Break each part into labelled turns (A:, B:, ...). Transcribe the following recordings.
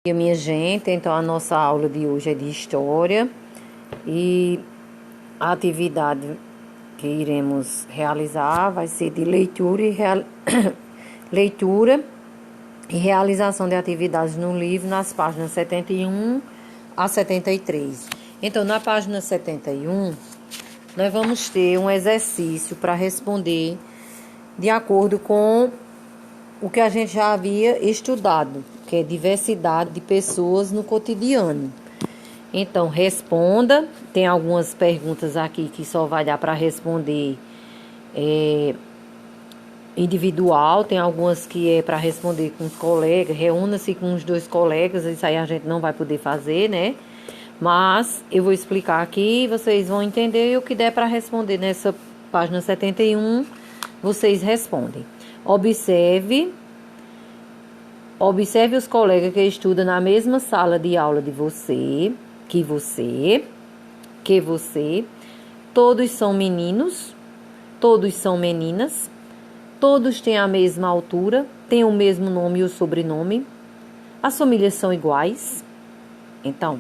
A: E minha gente, então a nossa aula de hoje é de história e a atividade que iremos realizar vai ser de leitura leitura e realização de atividades no livro nas páginas 71 a 73. Então, na página 71, nós vamos ter um exercício para responder de acordo com o que a gente já havia estudado, que é diversidade de pessoas no cotidiano. Então, responda. Tem algumas perguntas aqui que só vai dar para responder individual. Tem algumas que é para responder com os colegas. Reúna-se com os dois colegas. Isso aí a gente não vai poder fazer, né? Mas eu vou explicar aqui, vocês vão entender. E o que der para responder nessa página 71, vocês respondem. Observe os colegas que estudam na mesma sala de aula de você, que você. Todos são meninos, todos são meninas, todos têm a mesma altura, têm o mesmo nome e o sobrenome. As famílias são iguais. Então,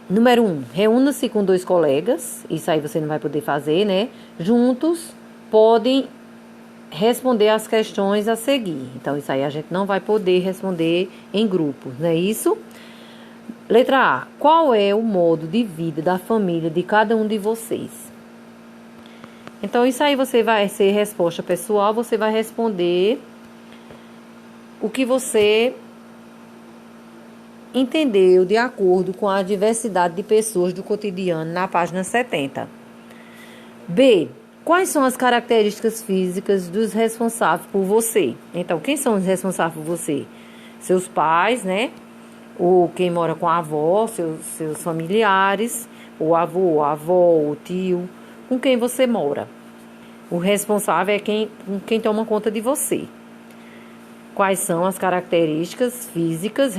A: número 1, reúna-se com dois colegas. Isso aí você não vai poder fazer, né? Juntos podem responder as questões a seguir. Então, isso aí a gente não vai poder responder em grupos, não é isso? Letra A. Qual é o modo de vida da família de cada um de vocês? Então, isso aí você vai ser resposta pessoal, você vai responder o que você entendeu de acordo com a diversidade de pessoas do cotidiano na página 70. B. Quais são as características físicas dos responsáveis por você? Então, quem são os responsáveis por você? Seus pais, né? Ou quem mora com a avó, seus familiares, o avô, a avó, o tio, com quem você mora. O responsável é quem toma conta de você. Quais são as características físicas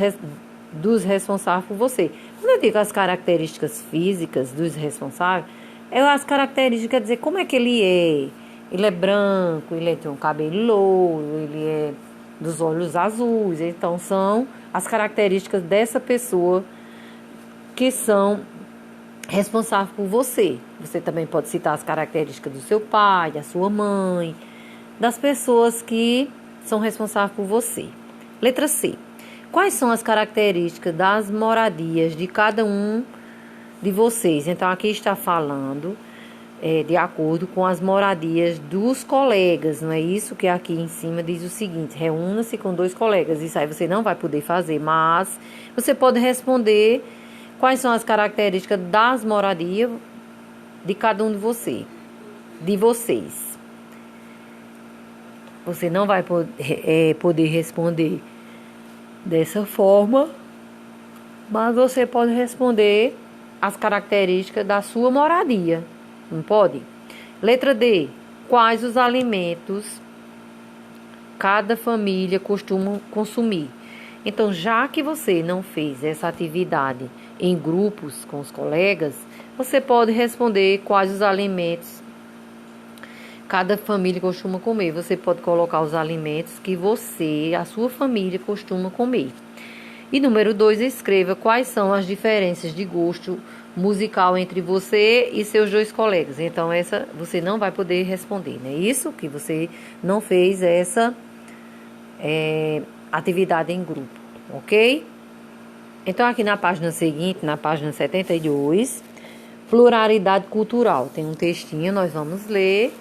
A: dos responsáveis por você? Quando eu digo as características físicas dos responsáveis, as características, quer dizer, como é que ele é? Ele é branco, ele tem um cabelo louro, ele é dos olhos azuis. Então, são as características dessa pessoa que são responsáveis por você. Você também pode citar as características do seu pai, da sua mãe, das pessoas que são responsáveis por você. Letra C. Quais são as características das moradias de cada um de vocês? Então, aqui está falando de acordo com as moradias dos colegas, não é isso? Que aqui em cima diz o seguinte: reúna-se com dois colegas. Isso aí você não vai poder fazer, mas você pode responder quais são as características das moradias de cada um de vocês. Você não vai poder responder dessa forma, mas você pode responder as características da sua moradia. Não pode? Letra D. Quais os alimentos cada família costuma consumir? Então, já que você não fez essa atividade em grupos com os colegas, você pode responder quais os alimentos cada família costuma comer. Você pode colocar os alimentos que a sua família costuma comer. E número 2, escreva quais são as diferenças de gosto musical entre você e seus dois colegas. Então, essa você não vai poder responder, né? Isso que você não fez essa atividade em grupo, ok? Então, aqui na página seguinte, na página 72, pluralidade cultural. Tem um textinho, nós vamos ler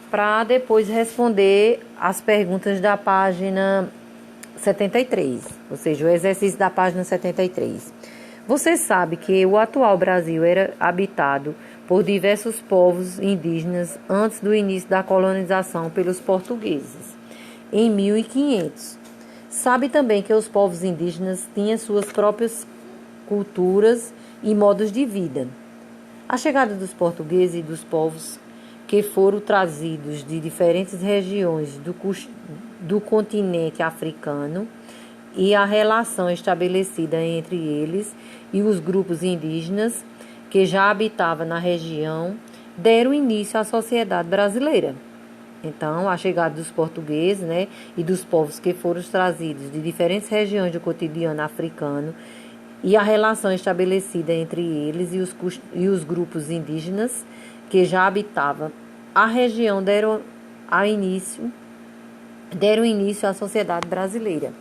A: para depois responder as perguntas da página 73, ou seja, o exercício da página 73. Você sabe que o atual Brasil era habitado por diversos povos indígenas antes do início da colonização pelos portugueses, em 1500. Sabe também que os povos indígenas tinham suas próprias culturas e modos de vida. A chegada dos portugueses e dos povos que foram trazidos de diferentes regiões do continente africano e a relação estabelecida entre eles e os grupos indígenas que já habitavam na região deram início à sociedade brasileira. Então, a chegada dos portugueses, né, e dos povos que foram trazidos de diferentes regiões do cotidiano africano e a relação estabelecida entre eles e os grupos indígenas que já habitavam a região deram início à sociedade brasileira.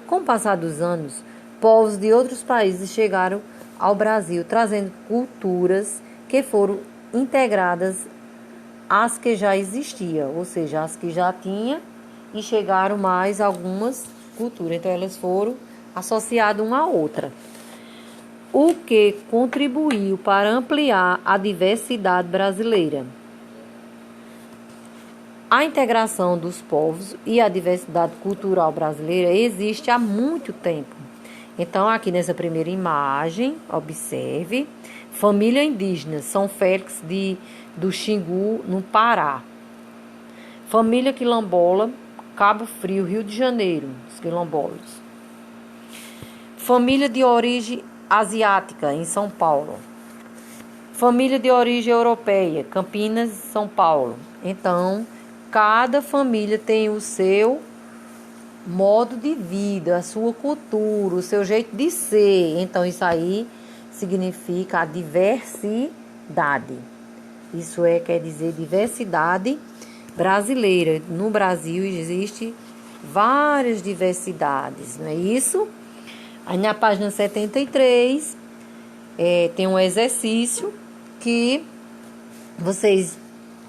A: Com o passar dos anos, povos de outros países chegaram ao Brasil, trazendo culturas que foram integradas às que já existiam, ou seja, as que já tinha, e chegaram mais algumas culturas. Então, elas foram associadas uma à outra, o que contribuiu para ampliar a diversidade brasileira. A integração dos povos e a diversidade cultural brasileira existe há muito tempo. Então, aqui nessa primeira imagem, observe, família indígena, São Félix do Xingu, no Pará. Família quilombola, Cabo Frio, Rio de Janeiro, os quilombolas. Família de origem asiática, em São Paulo. Família de origem europeia, Campinas, São Paulo. Então, cada família tem o seu modo de vida, a sua cultura, o seu jeito de ser. Então, isso aí significa a diversidade. Isso quer dizer diversidade brasileira. No Brasil existe várias diversidades, não é isso? Aí na página 73 tem um exercício que vocês,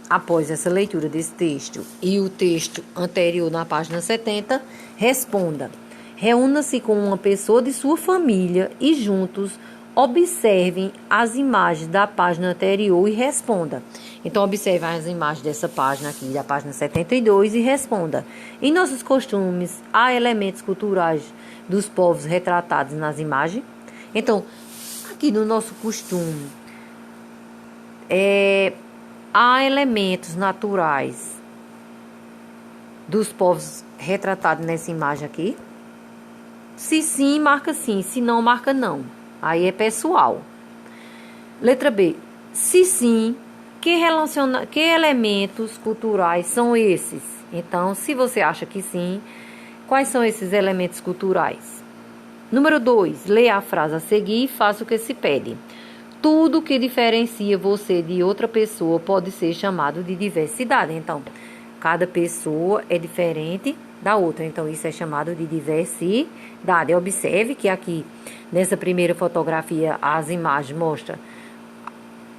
A: após essa leitura desse texto e o texto anterior na página 70, responda. Reúna-se com uma pessoa de sua família e juntos observem as imagens da página anterior e responda. Então, observe as imagens dessa página aqui, da página 72, e responda. Em nossos costumes, há elementos culturais dos povos retratados nas imagens? Então, aqui no nosso costume, há elementos naturais dos povos retratados nessa imagem aqui? Se sim, marca sim. Se não, marca não. Aí é pessoal. Letra B. Se sim, que elementos culturais são esses? Então, se você acha que sim, quais são esses elementos culturais? Número 2. Leia a frase a seguir e faça o que se pede. Tudo que diferencia você de outra pessoa pode ser chamado de diversidade. Então, cada pessoa é diferente da outra. Então, isso é chamado de diversidade. Observe que aqui, nessa primeira fotografia, as imagens mostram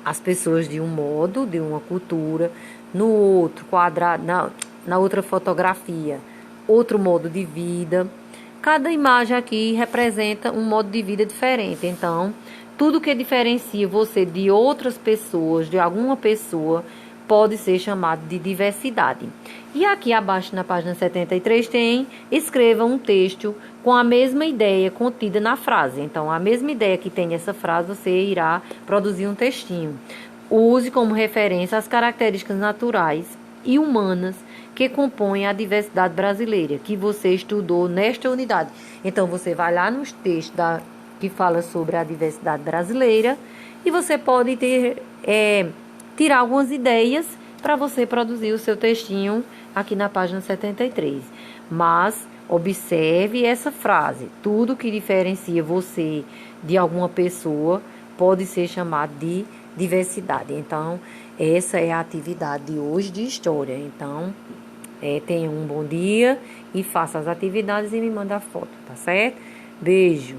A: as pessoas de um modo, de uma cultura. No outro quadrado, na outra fotografia, outro modo de vida. Cada imagem aqui representa um modo de vida diferente. Então, tudo que diferencia você de outras pessoas, de alguma pessoa, pode ser chamado de diversidade. E aqui abaixo na página 73 escreva um texto com a mesma ideia contida na frase. Então, a mesma ideia que tem nessa frase, você irá produzir um textinho. Use como referência as características naturais e humanas que compõem a diversidade brasileira, que você estudou nesta unidade. Então, você vai lá nos textos que fala sobre a diversidade brasileira e você pode tirar algumas ideias para você produzir o seu textinho aqui na página 73. Mas observe essa frase. Tudo que diferencia você de alguma pessoa pode ser chamado de diversidade. Então, essa é a atividade de hoje de história. Então, tenha um bom dia e faça as atividades e me manda a foto, tá certo? Beijo!